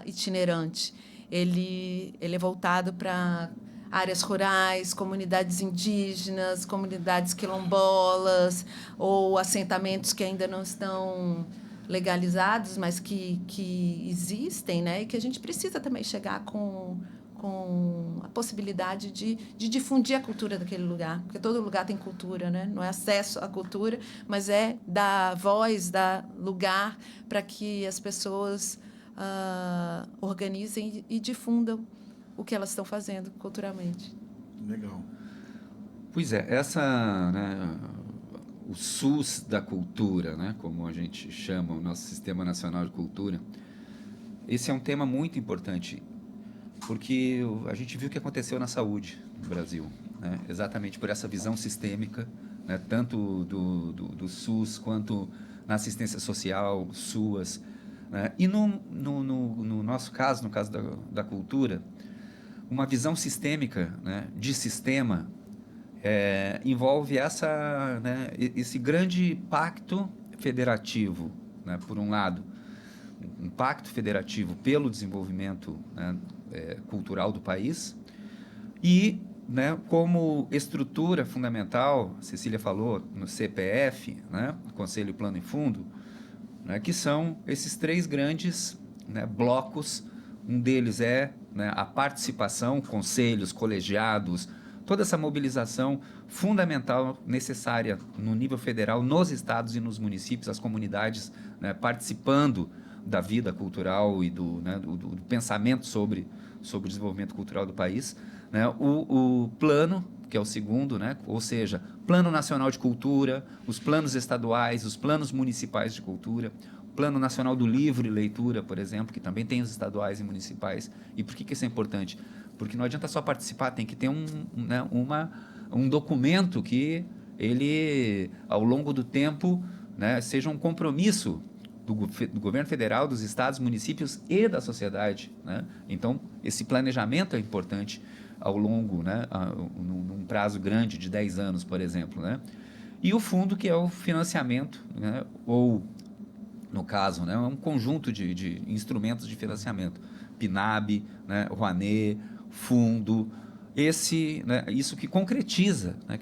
itinerante. Ele é voltado para áreas rurais, comunidades indígenas, comunidades quilombolas ou assentamentos que ainda não estão legalizados, mas que existem, né? E que a gente precisa também chegar com a possibilidade de difundir a cultura daquele lugar, porque todo lugar tem cultura, né? Não é acesso à cultura, mas é dar voz, dar lugar para que as pessoas organizem e difundam o que elas estão fazendo culturalmente. Legal. Pois é, o SUS da cultura, né, como a gente chama o nosso Sistema Nacional de Cultura, esse é um tema muito importante, porque a gente viu o que aconteceu na saúde no Brasil, né, exatamente por essa visão sistêmica, né, tanto do SUS quanto na assistência social, SUAS, né, e no nosso caso, no caso da cultura, uma visão sistêmica, né, de sistema, envolve esse grande pacto federativo, né, por um lado, um pacto federativo pelo desenvolvimento, né, cultural do país, e, né, como estrutura fundamental, a Cecília falou, no CPF, né, Conselho, Plano e Fundo, né, que são esses três grandes, né, blocos. Um deles é, né, a participação, conselhos, colegiados, toda essa mobilização fundamental, necessária no nível federal, nos estados e nos municípios, as comunidades, né, participando da vida cultural e do pensamento sobre o desenvolvimento cultural do país, né, o plano, que é o segundo, né, ou seja, Plano Nacional de Cultura, os planos estaduais, os planos municipais de cultura, Plano Nacional do Livro e Leitura, por exemplo, que também tem os estaduais e municipais. E por que isso é importante? Porque não adianta só participar, tem que ter um documento que ele, ao longo do tempo, né, seja um compromisso do governo federal, dos estados, municípios e da sociedade, né? Então, esse planejamento é importante ao longo, né, num prazo grande de 10 anos, por exemplo, né? E o fundo, que é o financiamento, né, ou, no caso, né, um conjunto de instrumentos de financiamento, PNAB, né, Rouanet, fundo, isso que concretiza, né,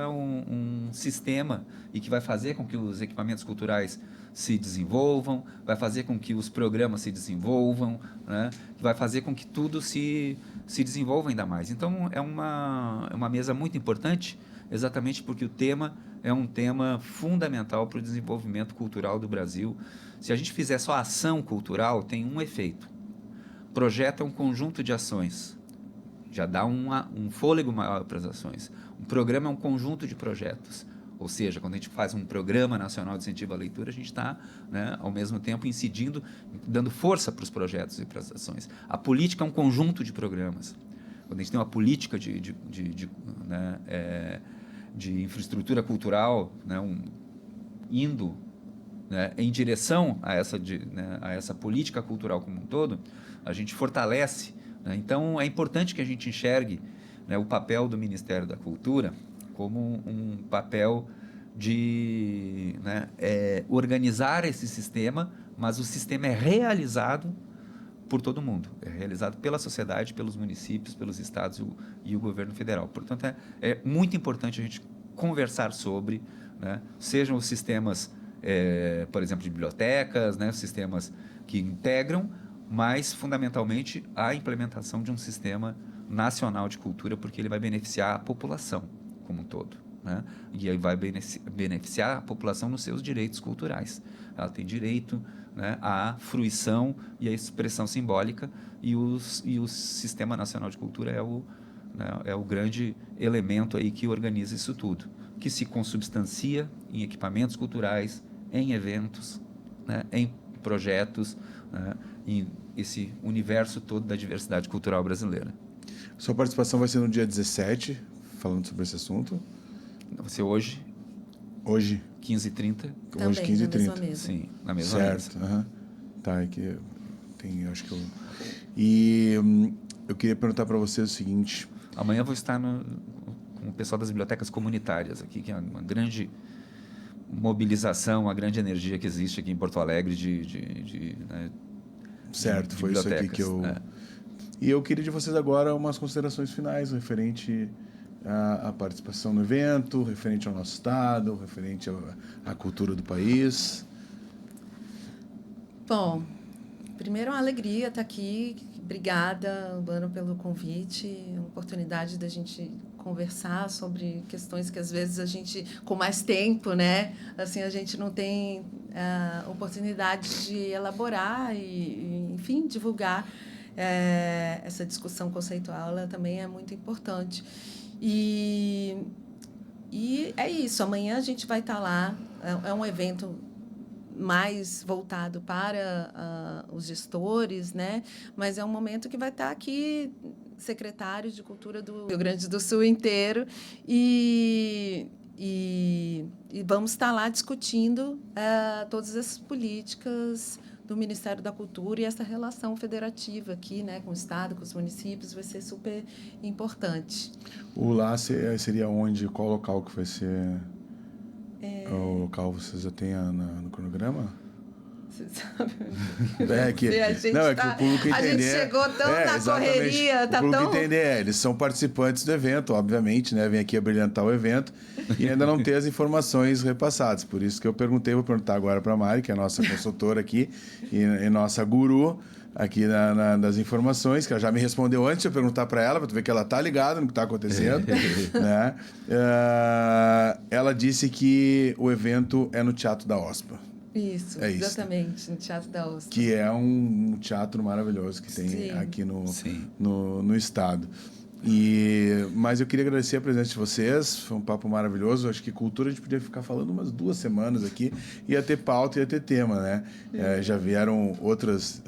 um sistema e que vai fazer com que os equipamentos culturais se desenvolvam, vai fazer com que os programas se desenvolvam, né, vai fazer com que tudo se desenvolva ainda mais. Então, é uma mesa muito importante, exatamente porque o tema é um tema fundamental para o desenvolvimento cultural do Brasil. Se a gente fizer só ação cultural, tem um efeito. Projeto é um conjunto de ações, já dá um fôlego maior para as ações. Um programa é um conjunto de projetos, ou seja, quando a gente faz um programa nacional de incentivo à leitura, a gente está, né, ao mesmo tempo incidindo, dando força para os projetos e para as ações. A política é um conjunto de programas. Quando a gente tem uma política de infraestrutura cultural, né, indo, né, em direção a essa política cultural como um todo, a gente fortalece, né? Então, é importante que a gente enxergue, né, o papel do Ministério da Cultura como um papel de, né, organizar esse sistema, mas o sistema é realizado por todo mundo, é realizado pela sociedade, pelos municípios, pelos estados e o governo federal. Portanto, é muito importante a gente conversar sobre, né, sejam os sistemas, por exemplo, de bibliotecas, né, sistemas que integram, mas, fundamentalmente, a implementação de um sistema nacional de cultura, porque ele vai beneficiar a população como um todo, né? E aí vai beneficiar a população nos seus direitos culturais. Ela tem direito, né, à fruição e à expressão simbólica, e o Sistema Nacional de Cultura é o grande elemento aí que organiza isso tudo, que se consubstancia em equipamentos culturais, em eventos, né, em projetos, né, em esse universo todo da diversidade cultural brasileira. Sua participação vai ser no dia 17, falando sobre esse assunto. Vai ser hoje. Hoje? 15h30. Hoje, 15h30. Sim, na mesma certo. mesa. Uhum. Tá, é que tem, acho que eu... E eu queria perguntar para você o seguinte... Amanhã eu vou estar com o pessoal das bibliotecas comunitárias aqui, que é uma grande mobilização, uma grande energia que existe aqui em Porto Alegre né, certo, foi isso aqui que eu... né? E eu queria de vocês agora umas considerações finais referente à participação no evento, referente ao nosso estado, referente à cultura do país. Bom, primeiro é uma alegria estar aqui. Obrigada, Urbano, pelo convite. É uma oportunidade da gente conversar sobre questões que, às vezes, a gente, com mais tempo, né? Assim, a gente não tem a oportunidade de elaborar e, enfim, divulgar. Essa discussão conceitual, ela também é muito importante. E é isso. Amanhã a gente vai estar lá. É um evento mais voltado para os gestores, né? Mas é um momento que vai estar aqui secretários de cultura do Rio Grande do Sul inteiro e vamos estar lá discutindo todas essas políticas do Ministério da Cultura, e essa relação federativa aqui, né, com o Estado, com os municípios, vai ser super importante. O lá seria onde? Qual local que vai ser? O local você já tem no cronograma? Você sabe? Que o público entender. A gente chegou tão na correria, o público entender, eles são participantes do evento, obviamente, né? Vem aqui a brilhantar o evento e ainda não ter as informações repassadas. Por isso que eu vou perguntar agora para a Mari, que é a nossa consultora aqui e nossa guru aqui das informações, que ela já me respondeu antes de eu perguntar para ela, para tu ver que ela tá ligada no que está acontecendo, né? Ela disse que o evento é no Teatro da OSPA. Isso, exatamente, no Teatro da OSPA. Que é um teatro maravilhoso que tem Sim. aqui no estado. Mas eu queria agradecer a presença de vocês, foi um papo maravilhoso. Acho que cultura a gente podia ficar falando umas 2 semanas aqui, ia ter pauta, ia ter tema, né? Já vieram outros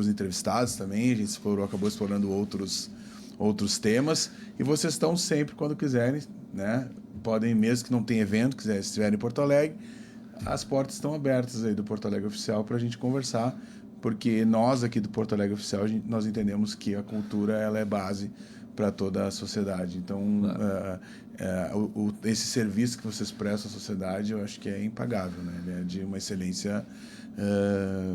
entrevistados também, a gente acabou explorando outros temas, e vocês estão sempre, quando quiserem, né? Podem, mesmo que não tenha evento, se estiverem em Porto Alegre, as portas estão abertas aí do Porto Alegre Oficial para a gente conversar, porque nós aqui do Porto Alegre Oficial, nós entendemos que a cultura ela é base para toda a sociedade. Então, esse serviço que vocês prestam à sociedade, eu acho que é impagável, né? Ele é de uma excelência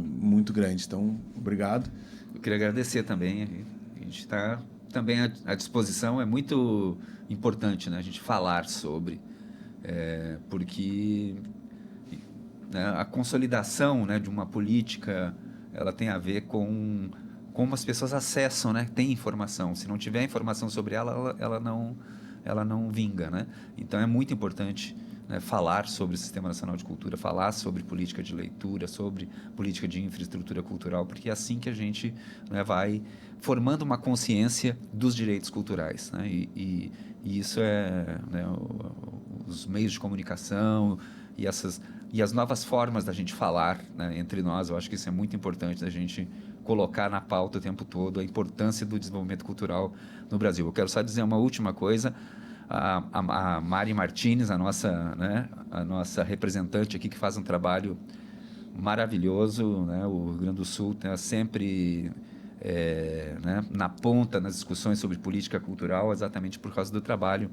muito grande. Então, obrigado. Eu queria agradecer também. A gente está também à disposição. É muito importante, né, a gente falar sobre, porque... a consolidação, né, de uma política, ela tem a ver com como as pessoas acessam, né, tem informação. Se não tiver informação sobre ela não vinga, né? Então é muito importante, né, falar sobre o Sistema Nacional de Cultura, falar sobre política de leitura, sobre política de infraestrutura cultural, porque é assim que a gente, né, vai formando uma consciência dos direitos culturais, né? E isso né, os meios de comunicação e as novas formas da gente falar, né, entre nós. Eu acho que isso é muito importante, da gente colocar na pauta o tempo todo a importância do desenvolvimento cultural no Brasil. Eu quero só dizer uma última coisa. a Mari Martins, a nossa representante aqui, que faz um trabalho maravilhoso, né? O Rio Grande do Sul está sempre né, na ponta nas discussões sobre política cultural, exatamente por causa do trabalho,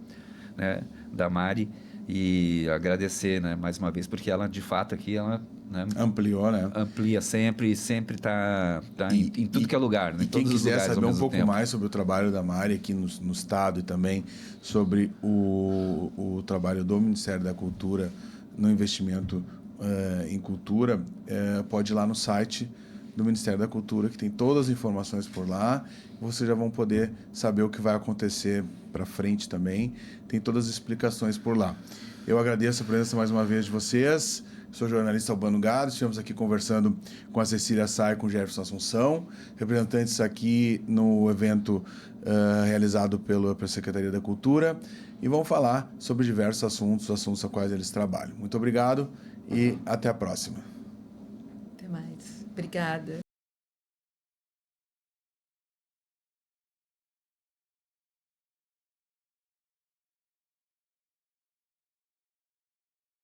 né, da Mari. E agradecer, né, mais uma vez, porque ela, de fato, aqui, ela, né, Ampliou, né? amplia sempre está em tudo que é lugar, né? E quem Todos os quiser lugares saber ao um mesmo pouco tempo. mais sobre o trabalho da Mari aqui no Estado e também sobre o trabalho do Ministério da Cultura no investimento em cultura, pode ir lá no site do Ministério da Cultura, que tem todas as informações por lá. Vocês já vão poder saber o que vai acontecer para frente também. Tem todas as explicações por lá. Eu agradeço a presença mais uma vez de vocês. Sou jornalista Albano Gado, estivemos aqui conversando com a Cecília Sá e com o Jefferson Assunção, representantes aqui no evento realizado pela Secretaria da Cultura, e vão falar sobre diversos assuntos aos quais eles trabalham. Muito obrigado e até a próxima. Até mais. Obrigada.